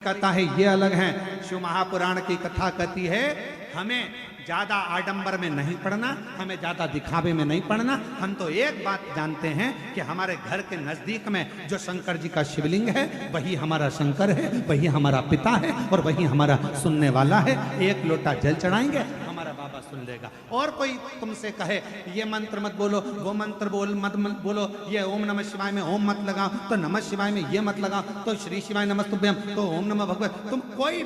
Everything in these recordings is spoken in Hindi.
कहता है ये अलग है। शिव महापुराण की कथा कहती है हमें ज्यादा आडंबर में नहीं पढ़ना, हमें ज्यादा दिखावे में नहीं पढ़ना। हम तो एक बात जानते हैं कि हमारे घर के नजदीक में जो शंकर जी का शिवलिंग है वही हमारा शंकर है, वही हमारा पिता है और वही हमारा सुनने वाला है। एक लोटा जल चढ़ाएंगे हमारा बाबा सुन लेगा। और कोई तुमसे कहे ये मंत्र मत बोलो, वो मंत्र मत बोलो, ये ओम नमः शिवाय में ओम मत लगाओ, तो नमः शिवाय में ये मत लगाओ, तो श्री शिवाय नमस्तुभ्यम, तो ओम नमः भगवत, तुम कोई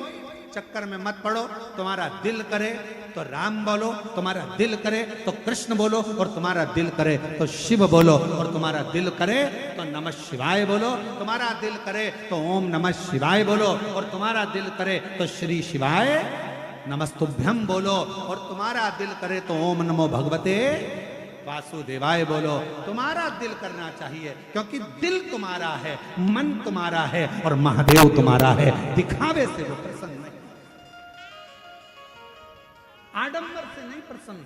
चक्कर में मत पड़ो। तुम्हारा दिल करे तो राम बोलो, तुम्हारा दिल करे तो कृष्ण बोलो, और तुम्हारा दिल करे तो शिव बोलो, और तुम्हारा दिल करे तो नमः शिवाय बोलो, तुम्हारा दिल करे तो ओम नमः शिवाय बोलो, और तुम्हारा दिल करे तो श्री शिवाय नमस्तुभ्यम बोलो, और तुम्हारा दिल करे तो ओम नमो भगवते वासुदेवाय बोलो। तुम्हारा दिल करना चाहिए, क्योंकि दिल तुम्हारा है, मन तुम्हारा है और महादेव तुम्हारा है। दिखावे से वो प्रसन्न नहीं, आडंबर से नहीं प्रसन्न।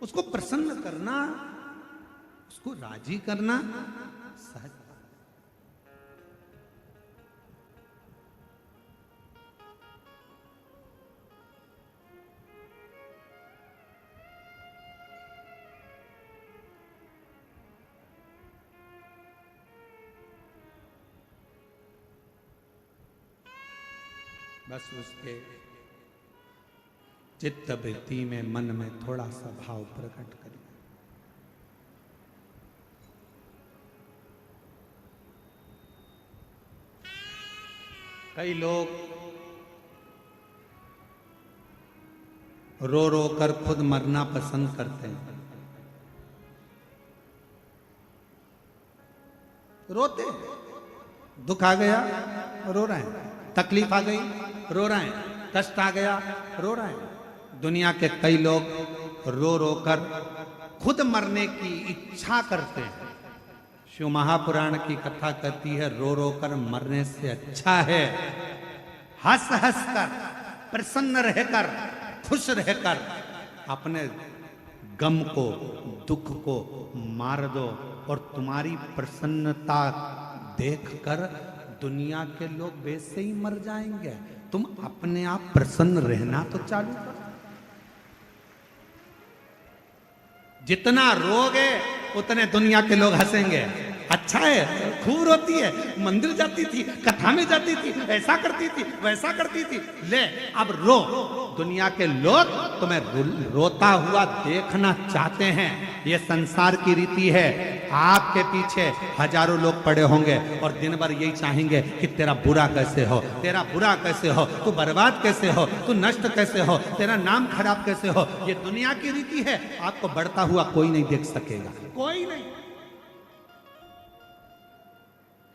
उसको प्रसन्न करना, उसको राजी करना सहज। बस उसके चित्त वृत्ति में, मन में थोड़ा सा भाव प्रकट करिए। कई लोग रो रो कर खुद मरना पसंद करते हैं। रोते, दुख आ गया रो रहे हैं, तकलीफ आ गई रो रहे हैं, कष्ट आ गया रो रहे हैं। दुनिया के कई लोग रो रो कर खुद मरने की इच्छा करते हैं। शिव महापुराण की कथा कहती है रो रो कर मरने से अच्छा है हंस हंस कर, प्रसन्न रहकर, खुश रहकर अपने गम को, दुख को मार दो, और तुम्हारी प्रसन्नता देखकर दुनिया के लोग वैसे ही मर जाएंगे। तुम अपने आप प्रसन्न रहना तो चालू करो। जितना रोगे उतने दुनिया के लोग हंसेंगे। अच्छा है, खूब रोती है, मंदिर जाती थी, कथा में जाती थी, ऐसा करती थी, वैसा करती थी, ले अब रो। दुनिया के लोग तुम्हें रोता हुआ देखना चाहते हैं। ये संसार की रीति है। आपके पीछे हजारों लोग पड़े होंगे और दिन भर यही चाहेंगे कि तेरा बुरा कैसे हो, तेरा बुरा कैसे हो, तू बर्बाद कैसे हो, तू नष्ट कैसे हो, तेरा नाम खराब कैसे हो। ये दुनिया की रीति है। आपको बढ़ता हुआ कोई नहीं देख सकेगा, कोई नहीं।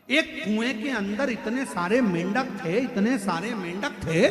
एक कुएं के अंदर इतने सारे मेंढक थे, इतने सारे मेंढक थे।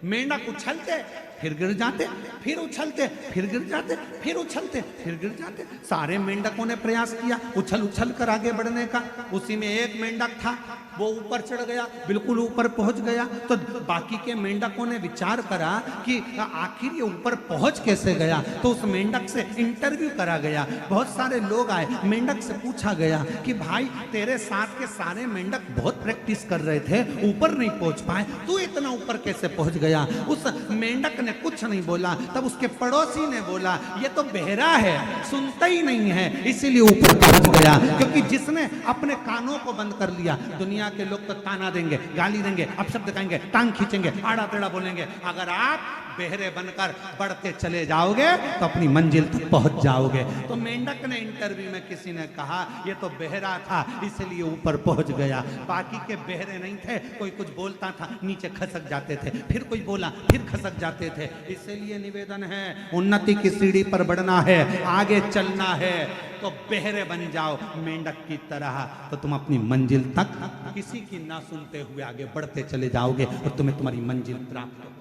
मेंढक उछलते फिर गिर जाते, फिर उछलते फिर गिर जाते, फिर उछलते फिर गिर जाते। सारे मेंढकों ने प्रयास किया उछल उछल कर आगे बढ़ने का। उसी में एक मेंढक था, वो ऊपर चढ़ गया, बिल्कुल ऊपर पहुंच गया। तो बाकी के मेंढकों ने विचार करा कि आखिर ये ऊपर पहुंच कैसे गया। तो उस मेंढक से इंटरव्यू करा गया। बहुत सारे लोग आए, मेंढक से पूछा गया कि भाई तेरे साथ के सारे मेंढक बहुत प्रैक्टिस कर रहे थे, ऊपर नहीं पहुंच पाए, तू इतना ऊपर कैसे पहुंच गया। उस मेंढक ने कुछ नहीं बोला। तब उसके पड़ोसी ने बोला ये तो बहरा है, सुनता ही नहीं है, इसीलिए ऊपर पहुंच गया। क्योंकि जिसने अपने कानों को बंद कर लिया, दुनिया के लोग तो ताना देंगे, गाली देंगे, अपशब्द कहेंगे, टांग खींचेंगे, आड़ा टेढ़ा बोलेंगे। अगर आप बहरे बनकर बढ़ते चले जाओगे तो अपनी मंजिल तक पहुंच जाओगे। तो मेंढक ने इंटरव्यू में किसी ने कहा ये तो बहरा था इसलिए ऊपर पहुंच गया। बाकी के बहरे नहीं थे, कोई कुछ बोलता था नीचे खसक जाते थे, फिर कोई बोला फिर खसक जाते थे। इसलिए निवेदन है, उन्नति की सीढ़ी पर बढ़ना है, आगे चलना है तो बहरे बन जाओ मेंढक की तरह। तो तुम अपनी मंजिल तक किसी की ना सुनते हुए आगे बढ़ते चले जाओगे और तुम्हें तुम्हारी मंजिल प्राप्त हो।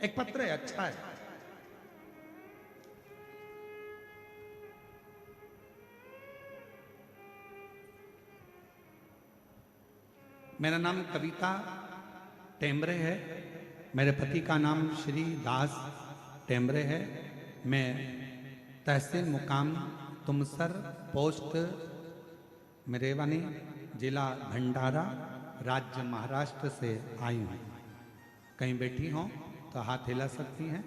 एक पत्र है, अच्छा है। मेरा नाम कविता टेमरे है। मेरे पति का नाम श्री दास टेम्बरे है। मैं तहसील मुकाम तुमसर, पोस्ट मिरेवानी, जिला भंडारा, राज्य महाराष्ट्र से आई हूँ। कहीं बैठी हों तो हाथ हिला सकती हैं।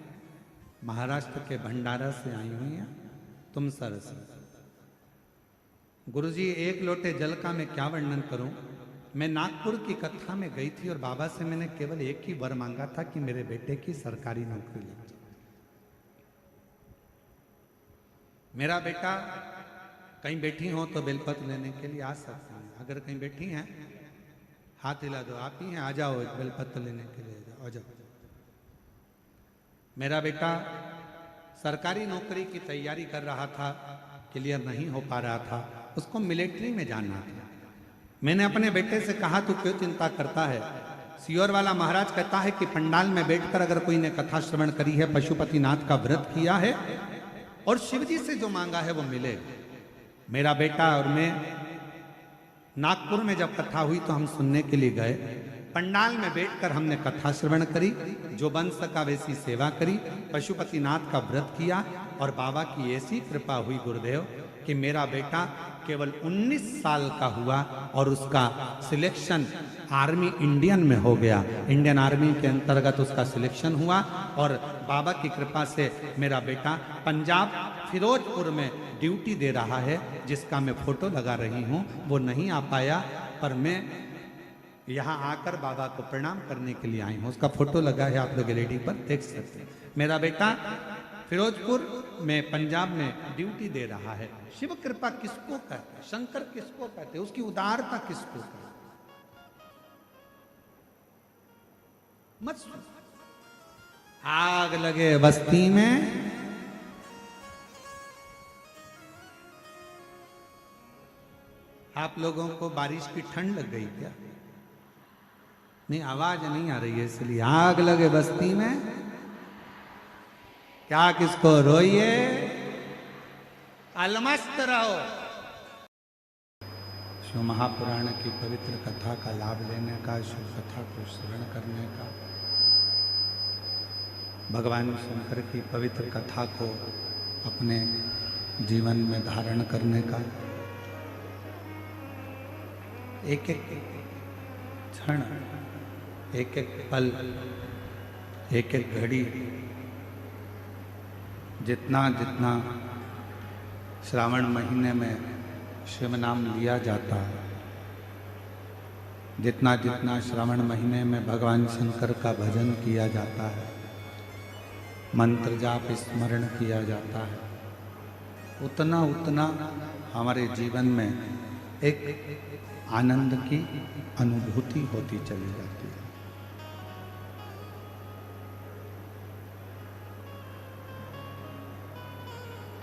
महाराष्ट्र के भंडारा से आई हुई हैं, तुमसर से। गुरुजी, एक लोटे जल का मैं क्या वर्णन करूं। मैं नागपुर की कथा में गई थी और बाबा से मैंने केवल एक ही वर मांगा था कि मेरे बेटे की सरकारी नौकरी लग जाए। मेरा बेटा कहीं बैठी हो तो बेलपत्र लेने के लिए आ सकते हैं। अगर कहीं बैठी हैं हाथ हिला दो, आप ही हैं, आ जाओ, एक बेलपत्र लेने के लिए आ जाओ। मेरा बेटा सरकारी नौकरी की तैयारी कर रहा था, क्लियर नहीं हो पा रहा था, उसको मिलिट्री में जाना था। मैंने अपने बेटे से कहा, तू क्यों चिंता करता है। सियोर वाला महाराज कहता है कि पंडाल में बैठकर अगर कोई ने कथा श्रवण करी है, पशुपतिनाथ का व्रत किया है और शिव जी से जो मांगा है वो मिले। मेरा बेटा और मैं नागपुर में जब कथा हुई तो हम सुनने के लिए गए। पंडाल में बैठकर हमने कथा श्रवण करी, जो बन सका वैसी सेवा करी, पशुपतिनाथ का व्रत किया और बाबा की ऐसी कृपा हुई गुरुदेव कि मेरा बेटा केवल 19 साल का हुआ और उसका सिलेक्शन आर्मी इंडियन में हो गया। इंडियन आर्मी के अंतर्गत उसका सिलेक्शन हुआ और बाबा की कृपा से मेरा बेटा पंजाब फिरोजपुर में ड्यूटी दे रहा है, जिसका मैं फोटो लगा रही हूँ। वो नहीं आ पाया पर मैं यहाँ आकर बाबा को प्रणाम करने के लिए आई हूँ। उसका फोटो लगा है, आप लोग एलईडी पर देख सकते हैं। मेरा बेटा फिरोजपुर में पंजाब में ड्यूटी दे रहा है। शिव कृपा किसको कहते हैं, शंकर किसको कहते हैं, उसकी उदारता किसको कहते हैं। मत सुन। आग लगे बस्ती में आप लोगों को बारिश की ठंड लग गई क्या? नहीं, आवाज नहीं आ रही है इसलिए। आग लगे बस्ती में क्या किसको रोइए, अलमस्त रहो। शिव महापुराण की पवित्र कथा का लाभ लेने का, शिव कथा को श्रवण करने का, भगवान शंकर की पवित्र कथा को अपने जीवन में धारण करने का, एक एक क्षण, एक एक पल, एक एक घड़ी, जितना जितना श्रावण महीने में शिव नाम लिया जाता है, जितना जितना श्रावण महीने में भगवान शंकर का भजन किया जाता है, मंत्र जाप स्मरण किया जाता है, उतना उतना हमारे जीवन में एक आनंद की अनुभूति होती चली जाती है।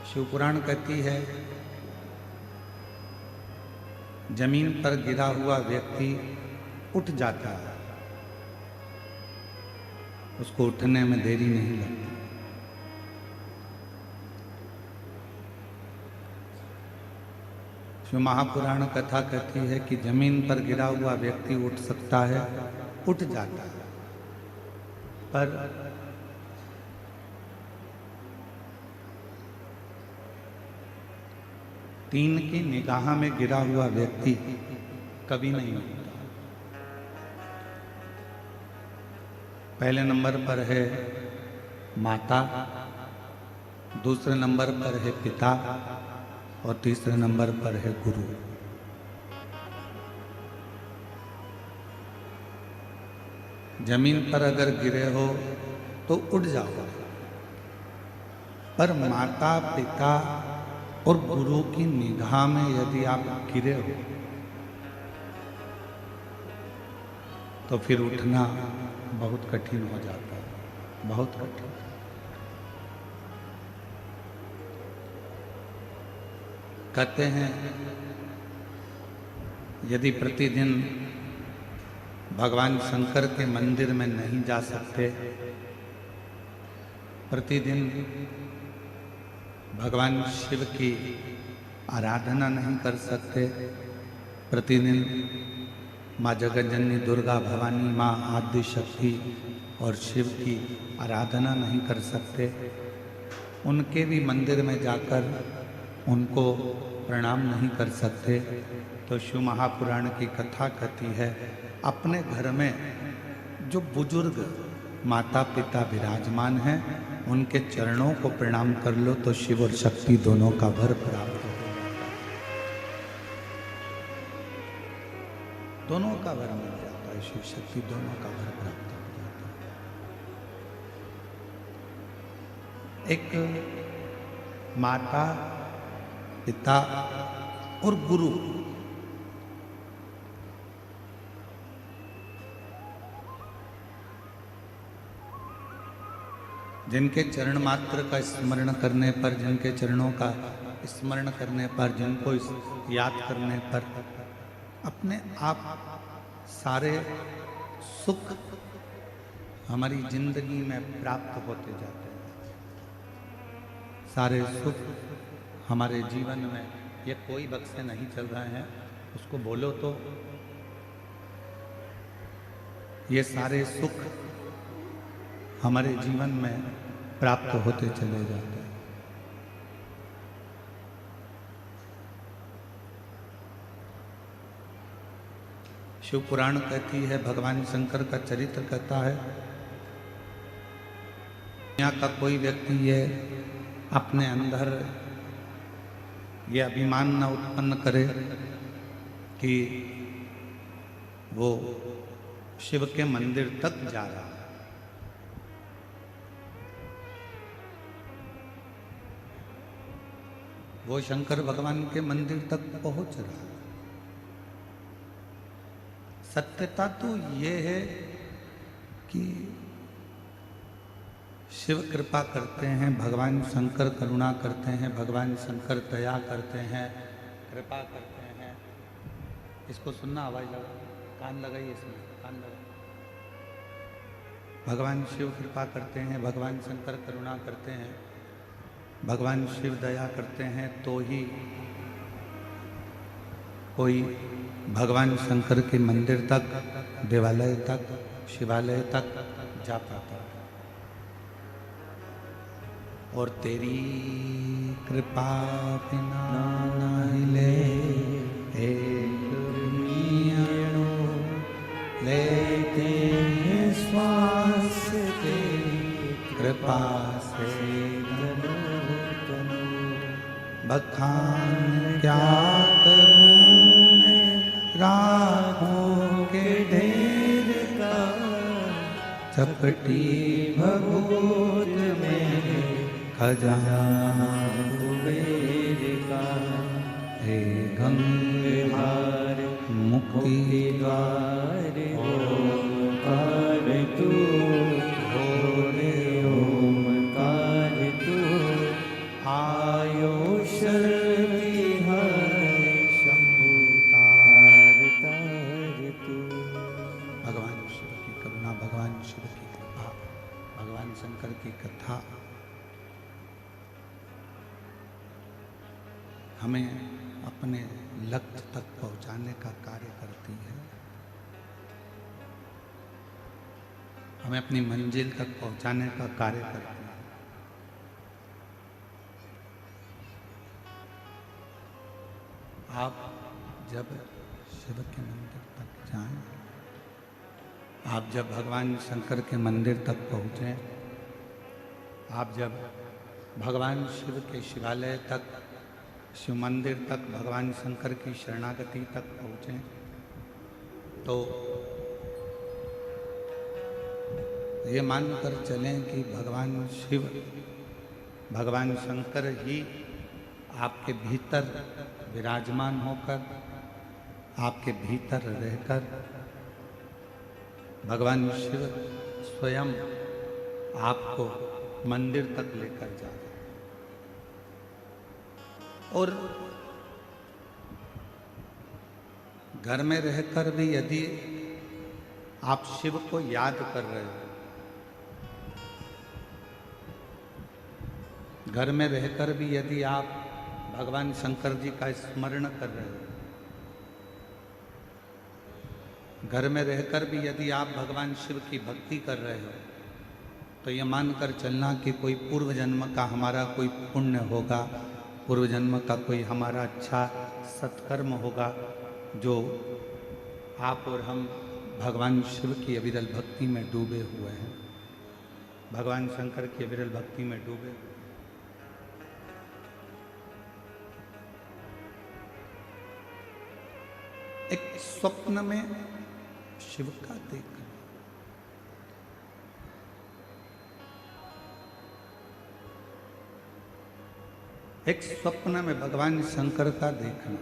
शिव पुराण कहती है, जमीन पर गिरा हुआ व्यक्ति उठ जाता है, उसको उठने में देरी नहीं लगती। शिव महापुराण कथा कहती है कि जमीन पर गिरा हुआ व्यक्ति उठ सकता है, उठ जाता है, पर तीन की निगाह में गिरा हुआ व्यक्ति कभी नहीं उठता। पहले नंबर पर है माता, दूसरे नंबर पर है पिता और तीसरे नंबर पर है गुरु। जमीन पर अगर गिरे हो तो उठ जाओ, पर माता पिता और गुरु की निगाह में यदि आप गिरे हो तो फिर उठना बहुत कठिन हो जाता है, बहुत कठिन। कहते हैं यदि प्रतिदिन भगवान शंकर के मंदिर में नहीं जा सकते, प्रतिदिन भगवान शिव की आराधना नहीं कर सकते, प्रतिदिन माँ जगतजननी दुर्गा भवानी माँ आदि शक्ति और शिव की आराधना नहीं कर सकते, उनके भी मंदिर में जाकर उनको प्रणाम नहीं कर सकते, तो शिव महापुराण की कथा कहती है अपने घर में जो बुजुर्ग माता पिता विराजमान हैं उनके चरणों को प्रणाम कर लो तो शिव और शक्ति दोनों का वर प्राप्त हो, दोनों का वर मिल जाता है, शिव शक्ति दोनों का वर प्राप्त हो जाता है। एक माता पिता और गुरु, जिनके चरण मात्र का स्मरण करने पर, जिनके चरणों का स्मरण करने पर, जिनको याद करने पर अपने आप सारे सुख हमारी जिंदगी में प्राप्त होते जाते हैं, सारे सुख हमारे जीवन में, ये कोई बक्से नहीं चल रहे हैं उसको बोलो तो ये सारे सुख हमारे जीवन में प्राप्त होते चले जाते हैं। शिव पुराण कहती है, भगवान शंकर का चरित्र कहता है, दुनिया का कोई व्यक्ति ये अपने अंदर ये अभिमान न उत्पन्न करे कि वो शिव के मंदिर तक जा रहा है। वो शंकर भगवान के मंदिर तक पहुंच रहा है। सत्यता तो ये है कि शिव कृपा करते हैं, भगवान शंकर करुणा करते हैं, भगवान शंकर दया करते हैं, कृपा करते हैं। इसको सुनना, आवाज लगा, कान लगाइए इसमें, कान लगाइए। भगवान शिव कृपा करते हैं, भगवान शंकर करुणा करते हैं, भगवान शिव दया करते हैं, तो ही कोई भगवान शंकर के मंदिर तक, देवालय तक, शिवालय तक जा पाता है। और तेरी कृपा बिना हिले एक मीणो लेते श्वास तेरी कृपा से बखान क्या करूं मैं राहों के ढेर का, चपटी भगोत में खजाना कुबेर का, हे गंगाधार मुक्ति द्वार ओमकार तू, भोले ओमकार तू, आयो शक्ति है शंभु तार तार तू। भगवान शिव की करुणा, भगवान शिव की कृपा, भगवान शंकर की कथा हमें अपने लक्ष्य तक पहुंचाने का कार्य करती है, हमें अपनी मंजिल तक पहुंचाने का कार्य करती है। आप जब शिव के मंदिर तक जाएं, आप जब भगवान शंकर के मंदिर तक पहुंचें, आप जब भगवान शिव के शिवालय तक, शिव मंदिर तक, भगवान शंकर की शरणागति तक पहुँचें, तो ये मानकर चलें कि भगवान शिव, भगवान शंकर ही आपके भीतर विराजमान होकर, आपके भीतर रहकर, भगवान शिव स्वयं आपको मंदिर तक लेकर जा रहे हैं। और घर में रहकर भी यदि आप शिव को याद कर रहे हो, घर में रहकर भी यदि आप भगवान शंकर जी का स्मरण कर रहे हो, घर में रहकर भी यदि आप भगवान शिव की भक्ति कर रहे हो तो ये मानकर चलना कि कोई पूर्व जन्म का हमारा कोई पुण्य होगा, पूर्व जन्म का कोई हमारा अच्छा सत्कर्म होगा, जो आप और हम भगवान शिव की अविरल भक्ति में डूबे हुए हैं, भगवान शंकर की अविरल भक्ति में डूबे। एक स्वप्न में शिव का देखना, एक स्वप्न में भगवान शंकर का देखना,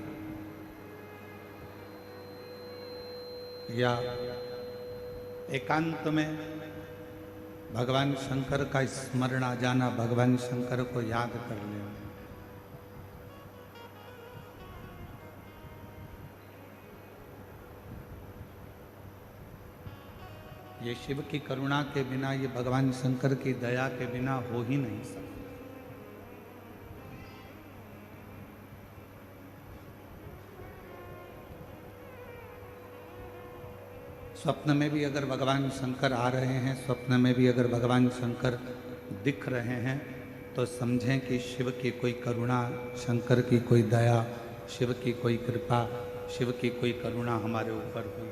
या एकांत में भगवान शंकर का स्मरण आ जाना, भगवान शंकर को याद कर लेना। ये शिव की करुणा के बिना, ये भगवान शंकर की दया के बिना हो ही नहीं सकता। स्वप्न में भी अगर भगवान शंकर आ रहे हैं, स्वप्न में भी अगर भगवान शंकर दिख रहे हैं, तो समझें कि शिव की कोई करुणा, शंकर की कोई दया, शिव की कोई कृपा, शिव की कोई करुणा हमारे ऊपर हुई।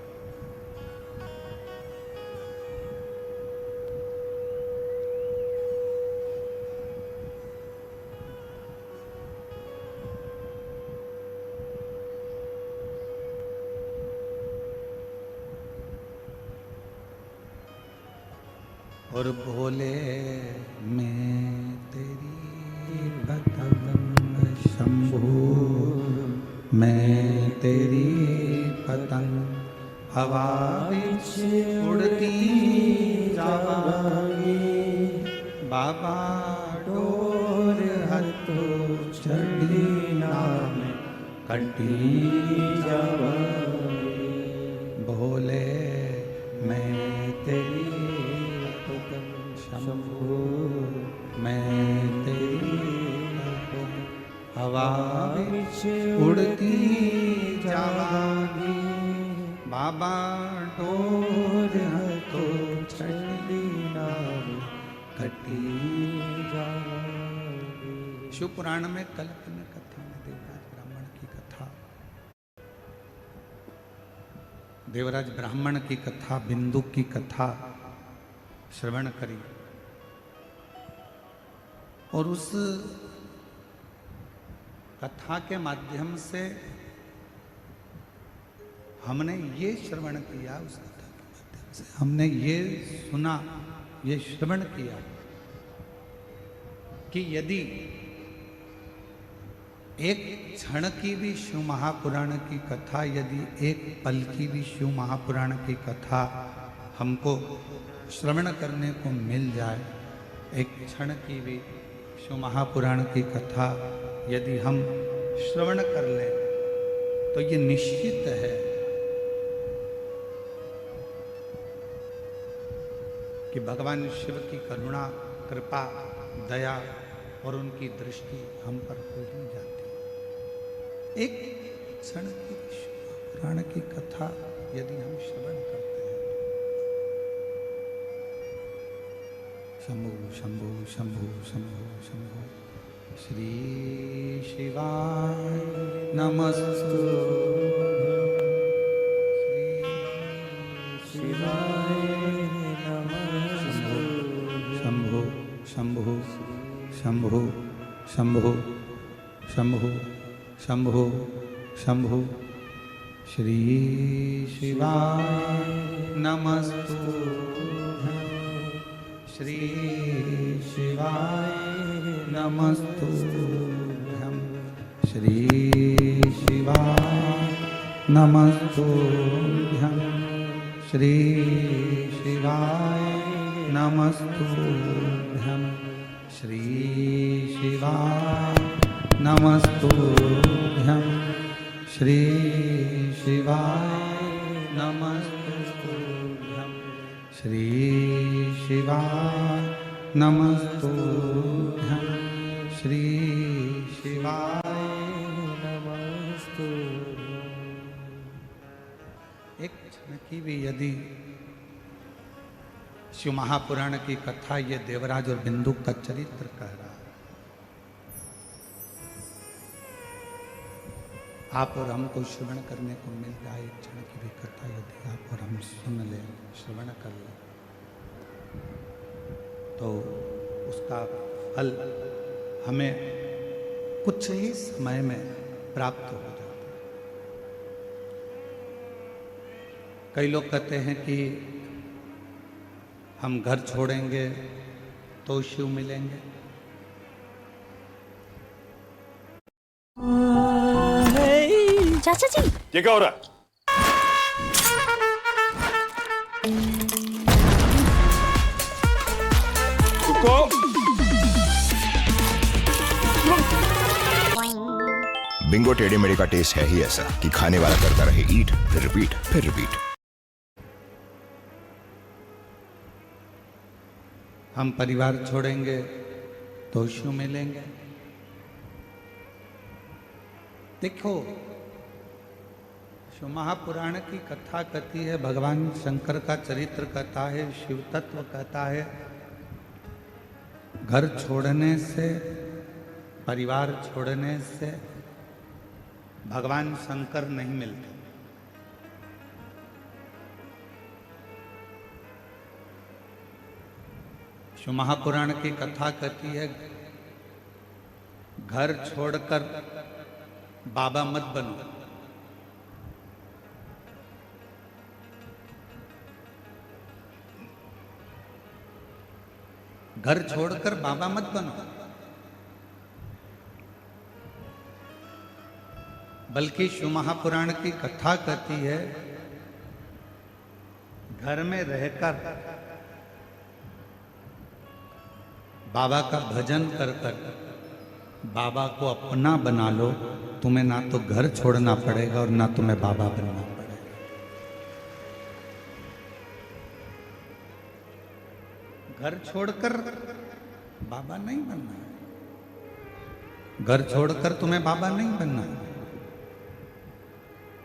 और भोले मैं तेरी पतंग शंभू, मैं तेरी पतंग हवा विच उड़ती जावांगी, बाबा डोर हथो चढ़ी नाम कटी जावांगी। भोले मैं तेरी शंभू, मैं तेरी हवा विच उड़ती जावांगी, बाबा डोर हथो चढ़ी नाम कटी जावांगी। शिव पुराण में कल्पना कथा में देवराज ब्राह्मण की कथा, देवराज ब्राह्मण की कथा, बिंदु की कथा श्रवण करी, और उस कथा के माध्यम से हमने ये श्रवण किया, उस कथा के माध्यम से हमने ये सुना, ये श्रवण किया कि यदि एक क्षण की भी शिव महापुराण की कथा, यदि एक पल की भी शिव महापुराण की कथा हमको श्रवण करने को मिल जाए, एक क्षण की भी शिव महापुराण की कथा यदि हम श्रवण कर लें, तो ये निश्चित है कि भगवान शिव की करुणा, कृपा, दया और उनकी दृष्टि हम पर हो ही जाती है। एक क्षण की शिव महापुराण की कथा यदि हम श्रवण करते हैं, शंभु शंभु शंभु शंभु शंभु, श्री शिवाय नमस्तु, श्री शिवाय नमस्तु, शंभु शंभु शंभु शंभु शंभु शंभु शंभु, श्री शिवाय नमस्तु, श्री शिवाय नमस्तुभ्यं, श्री शिवाय नमस्तुभ्यं, श्री शिवाय नमस्तुभ्यं, श्री शिवाय नमस्तुभ्यं, श्री शिवाय नमस्तुभ्यं, श्री शिवाय नमस्तुभ्यं, श्री शिवाय नमस्तुभ्यं। एक क्षण की भी दी। शिव महापुराण की कथा ये देवराज और बिंदु का चरित्र कह रहा है। आप और हमको श्रवण करने को मिल जाए एक क्षण की भी कथा, यदि आप और हम सुन लें, श्रवण कर लें, तो उसका फल हमें कुछ ही समय में प्राप्त हो जाता है। कई लोग कहते हैं कि हम घर छोड़ेंगे तो शिव मिलेंगे। चाचा जी, ये क्या हो रहा है? रुको। बिंगो टेढ़े मेढ़े का टेस्ट है ही ऐसा कि खाने वाला करता रहे ईट, फिर रिपीट, फिर रिपीट। हम परिवार छोड़ेंगे तो शिव मिलेंगे। देखो, शिव महापुराण की कथा कहती है, भगवान शंकर का चरित्र कहता है, शिव तत्व कहता है, घर छोड़ने से, परिवार छोड़ने से भगवान शंकर नहीं मिलते। शिव महापुराण की कथा कहती है, घर छोड़कर बाबा मत बनो। घर छोड़कर बाबा मत बनो, बल्कि शिव महापुराण की कथा कहती है, घर में रहकर बाबा का भजन कर कर बाबा को अपना बना लो। तुम्हें ना तो घर छोड़ना पड़ेगा और ना तुम्हें बाबा बनना पड़ेगा। घर छोड़कर बाबा नहीं बनना है। घर छोड़कर तुम्हें बाबा नहीं बनना है।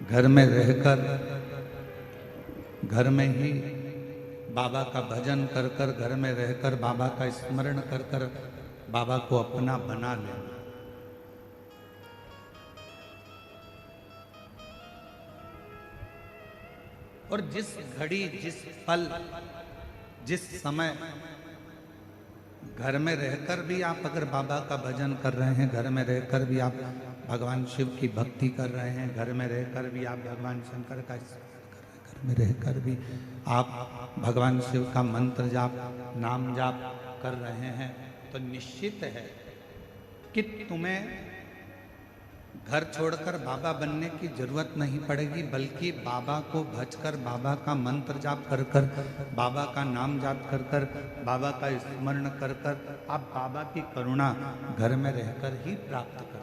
घर में रहकर, घर में ही बाबा का भजन कर कर, घर में रहकर बाबा का स्मरण कर कर बाबा को अपना बना लेना। और जिस घड़ी, जिस पल, जिस समय घर में रहकर भी आप अगर बाबा का भजन कर रहे हैं, घर में रहकर भी आप भगवान शिव की भक्ति कर रहे हैं, घर में रहकर भी आप भगवान शंकर का स्मरण कर रहे हैं, घर में रहकर भी आप भगवान शिव का मंत्र जाप, नाम जाप कर रहे हैं, तो निश्चित है कि तुम्हें घर छोड़कर बाबा बनने की जरूरत नहीं पड़ेगी, बल्कि बाबा को भजकर, बाबा का मंत्र जाप कर कर, बाबा का नाम जाप कर कर, बाबा का स्मरण कर कर आप बाबा की करुणा घर में रहकर ही प्राप्त करो।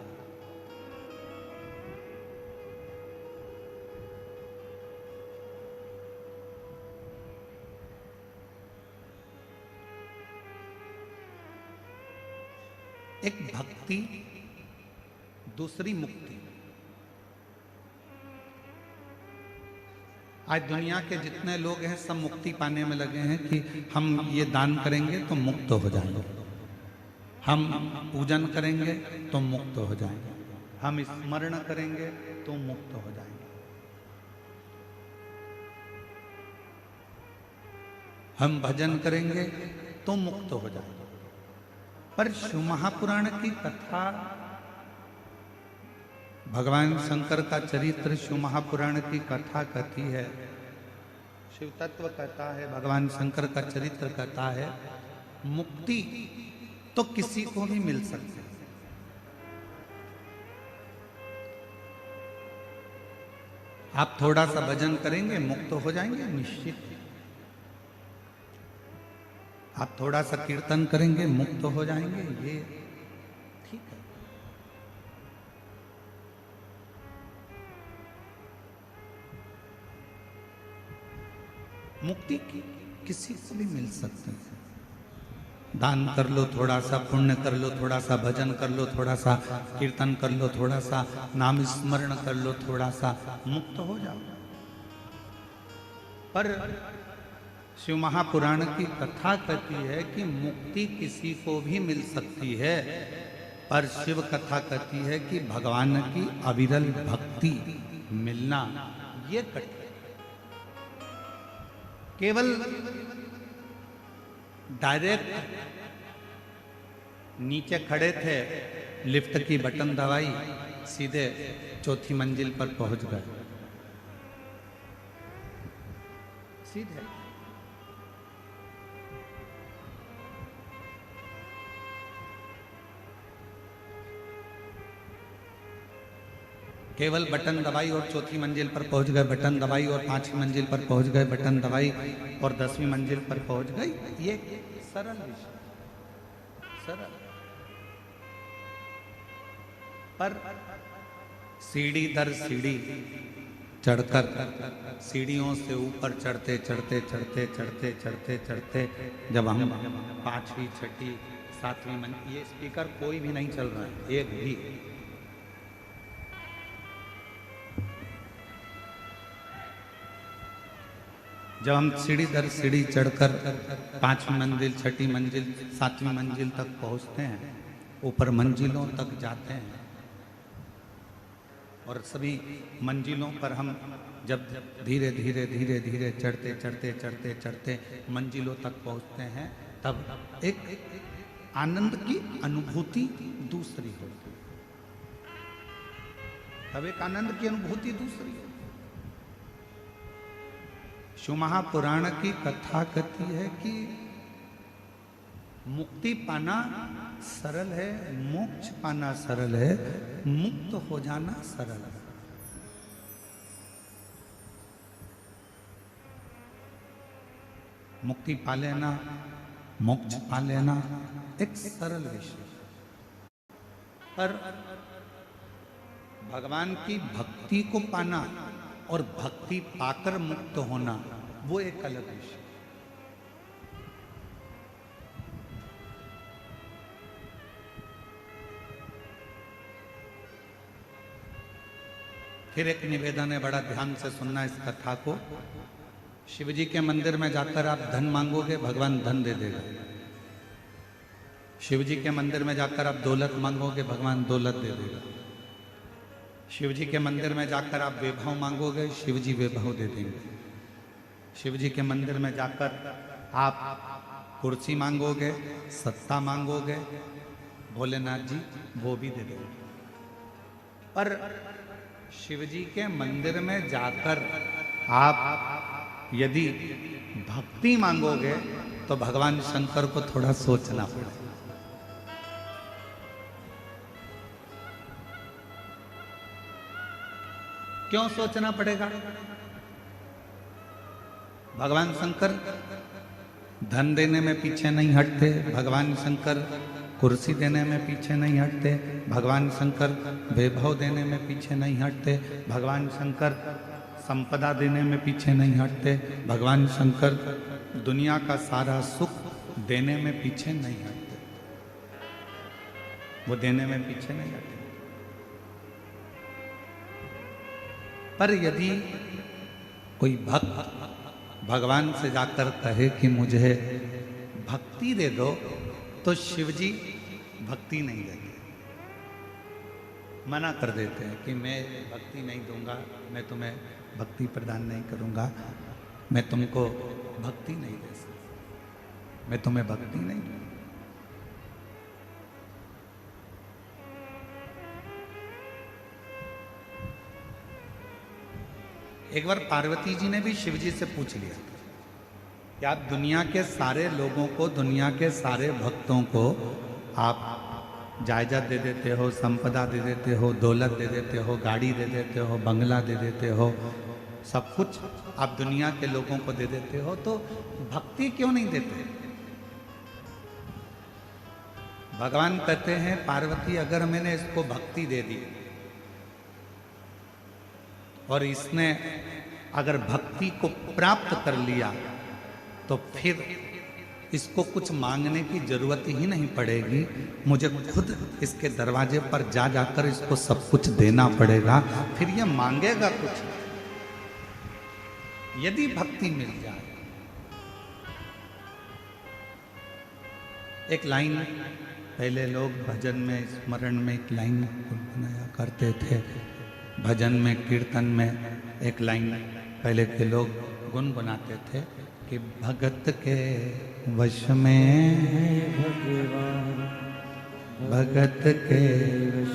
एक भक्ति, दूसरी मुक्ति। आज दुनिया के जितने लोग हैं सब मुक्ति पाने में लगे हैं कि हम ये दान करेंगे तो मुक्त हो जाएंगे, हम पूजन करेंगे तो मुक्त हो जाएंगे, हम स्मरण करेंगे तो मुक्त हो जाएंगे, हम भजन करेंगे तो मुक्त हो जाएंगे। पर शिव महापुराण की कथा, भगवान शंकर का चरित्र शिव महापुराण की कथा कहती है, शिव तत्व कहता है, भगवान शंकर का चरित्र कहता है, मुक्ति तो किसी को भी मिल सकती है। आप थोड़ा सा भजन करेंगे मुक्त हो जाएंगे निश्चित। आप थोड़ा सा कीर्तन करेंगे मुक्त हो जाएंगे, ये ठीक है। मुक्ति किसी को भी मिल सकती है। दान कर लो थोड़ा सा, पुण्य कर लो थोड़ा सा, भजन कर लो थोड़ा सा, कीर्तन कर लो थोड़ा सा, नाम स्मरण कर लो थोड़ा सा, मुक्त हो जाओ। पर शिव महापुराण की कथा कहती है कि मुक्ति किसी को भी मिल सकती है, पर शिव कथा कहती है कि भगवान की अविरल भक्ति मिलना ये कठिन। केवल डायरेक्ट नीचे खड़े थे, लिफ्ट की बटन दबाई, सीधे चौथी मंजिल पर पहुंच गए, सीधे। केवल बटन दबाई और चौथी मंजिल पर पहुंच गए, बटन दबाई और पांचवी मंजिल पर पहुंच गए, बटन दबाई और 10वीं मंजिल पर पहुंच गई। ये सरल विषय, सरल। पर सीढ़ी दर सीढ़ी चढ़कर, सीढ़ियों से ऊपर चढ़ते चढ़ते चढ़ते चढ़ते चढ़ते चढ़ते जब हम 5वीं 6ठी 7वीं मंजिल, ये स्पीकर कोई भी नहीं चल रहा है, एक भी। जब हम सीढ़ी दर सीढ़ी चढ़कर 5वीं मंजिल 6ठी मंजिल 7वीं मंजिल तक पहुंचते हैं, ऊपर मंजिलों तक जाते हैं, और सभी मंजिलों पर हम जब धीरे धीरे धीरे धीरे चढ़ते चढ़ते चढ़ते चढ़ते मंजिलों तक पहुंचते हैं, तब एक आनंद की अनुभूति दूसरी होती है, तब एक आनंद की अनुभूति दूसरी होती है। शिव महापुराण की कथा कहती है कि मुक्ति पाना सरल है, मोक्ष पाना सरल है, मुक्त हो जाना सरल है। मुक्ति पा लेना, मोक्ष पा लेना एक सरल विषय, पर भगवान की भक्ति को पाना और भक्ति पाकर मुक्त होना वो एक अलग विषय। फिर एक निवेदन है, बड़ा ध्यान से सुनना इस कथा को। शिव जी के मंदिर में जाकर आप धन मांगोगे, भगवान धन दे देगा। शिव जी के मंदिर में जाकर आप दौलत मांगोगे, भगवान दौलत दे देगा। शिव जी के मंदिर में जाकर आप वैभव मांगोगे, शिव जी वैभव दे देंगे। शिव जी के मंदिर में जाकर आप कुर्सी मांगोगे, सत्ता मांगोगे, भोलेनाथ जी वो भी दे देंगे। पर शिव जी के मंदिर में जाकर आप यदि भक्ति मांगोगे तो भगवान शंकर को थोड़ा सोचना पड़ेगा। क्यों सोचना पड़ेगा? भगवान शंकर धन देने में पीछे नहीं हटते, भगवान शंकर कुर्सी देने में पीछे नहीं हटते, भगवान शंकर वैभव देने में पीछे नहीं हटते, भगवान शंकर संपदा देने में पीछे नहीं हटते, भगवान शंकर दुनिया का सारा सुख देने में पीछे नहीं हटते, वो देने में पीछे नहीं हटते। पर यदि कोई भक्त भगवान से जाकर कहे कि मुझे भक्ति दे दो, तो शिव जी भक्ति नहीं देते, मना कर देते हैं कि मैं भक्ति नहीं दूंगा, मैं तुम्हें भक्ति प्रदान नहीं करूंगा, मैं तुमको भक्ति नहीं दे सकता, मैं तुम्हें भक्ति नहीं दूंगा। एक बार पार्वती जी ने भी शिव जी से पूछ लिया कि आप दुनिया के सारे लोगों को, दुनिया के सारे भक्तों को आप जायदाद दे देते हो, संपदा दे देते हो, दौलत दे देते हो, गाड़ी दे देते हो, बंगला दे देते हो, सब कुछ आप दुनिया के लोगों को दे देते हो, तो भक्ति क्यों नहीं देते? भगवान कहते हैं पार्वती, अगर मैंने इसको भक्ति दे दी और इसने अगर भक्ति को प्राप्त कर लिया तो फिर इसको कुछ मांगने की जरूरत ही नहीं पड़ेगी, मुझे खुद इसके दरवाजे पर जा जाकर इसको सब कुछ देना पड़ेगा, फिर ये मांगेगा कुछ। यदि भक्ति मिल जाए। एक लाइन पहले लोग भजन में स्मरण में एक लाइन गुनगुनाया करते थे, भजन में कीर्तन में एक लाइन पहले के लोग गुनगुनाते थे कि भगत के वश में भगवान, भगत के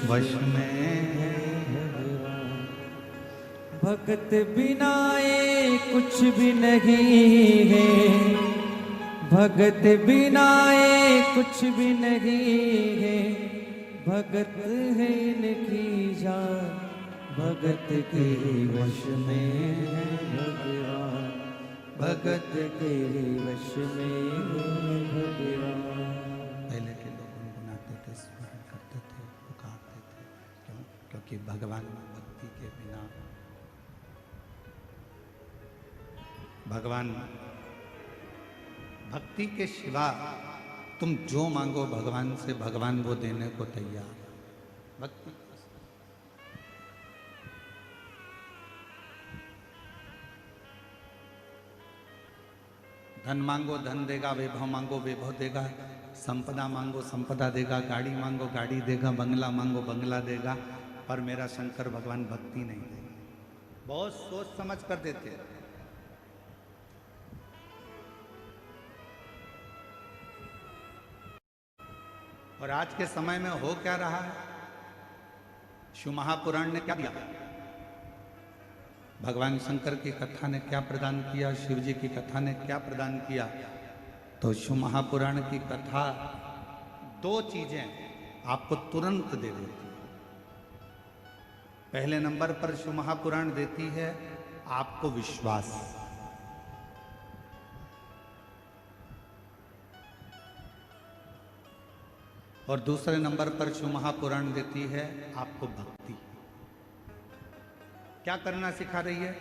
वश में भगत बिना ये कुछ भी नहीं है, भगत बिना ये कुछ भी नहीं है, भगत है इनकी जान, भगत के वश में है भगवान, भगत के वश में है भगवान। पहले के लोग गुनगुनाते थे, स्मरण करते थे, पुकारते थे। क्यों? क्योंकि भगवान भक्ति के बिना, भगवान भक्ति के सिवा तुम जो मांगो भगवान से, भगवान वो देने को तैयार। भक्ति धन मांगो धन देगा, वैभव मांगो वैभव देगा, संपदा मांगो संपदा देगा, गाड़ी मांगो गाड़ी देगा, बंगला मांगो बंगला देगा, पर मेरा शंकर भगवान भक्ति नहीं देगा। बहुत सोच समझ कर देते। और आज के समय में हो क्या रहा है? शिव महापुराण ने क्या दिया? भगवान शंकर की कथा ने क्या प्रदान किया? शिव जी की कथा ने क्या प्रदान किया? तो शिव महापुराण की कथा दो चीजें आपको तुरंत दे देती है। पहले नंबर पर शिव महापुराण देती है आपको विश्वास, और दूसरे नंबर पर शिव महापुराण देती है आपको भक्ति। क्या करना सिखा रही है?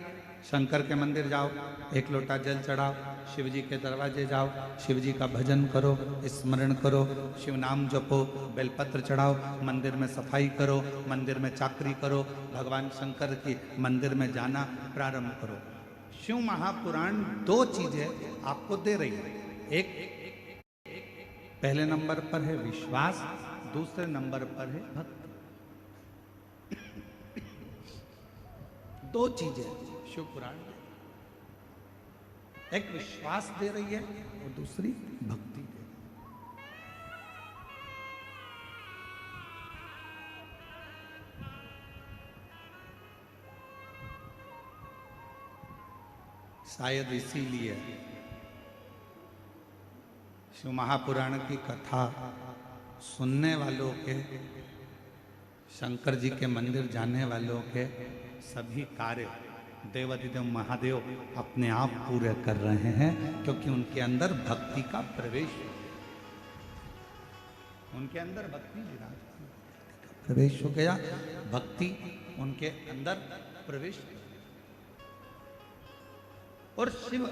शंकर के मंदिर जाओ, एक लोटा जल चढ़ाओ, शिव जी के दरवाजे जाओ, शिव जी का भजन करो, स्मरण करो, शिव नाम जपो, बेलपत्र चढ़ाओ, मंदिर में सफाई करो, मंदिर में चाकरी करो, भगवान शंकर की मंदिर में जाना प्रारंभ करो। शिव महापुराण दो चीजें आपको दे रही है। एक पहले नंबर पर है विश्वास, दूसरे नंबर पर है भक्ति। दो चीजें शिव पुराण दे, एक विश्वास दे रही है और दूसरी भक्ति दे रही है। शायद इसीलिए शिव महापुराण की कथा सुनने वालों के, शंकर जी के मंदिर जाने वालों के सभी कार्य देवाधिदेव महादेव अपने आप पूरे कर रहे हैं, क्योंकि उनके अंदर भक्ति का प्रवेश है। उनके अंदर भक्ति प्रवेश हो गया, भक्ति उनके अंदर प्रवेश। और शिव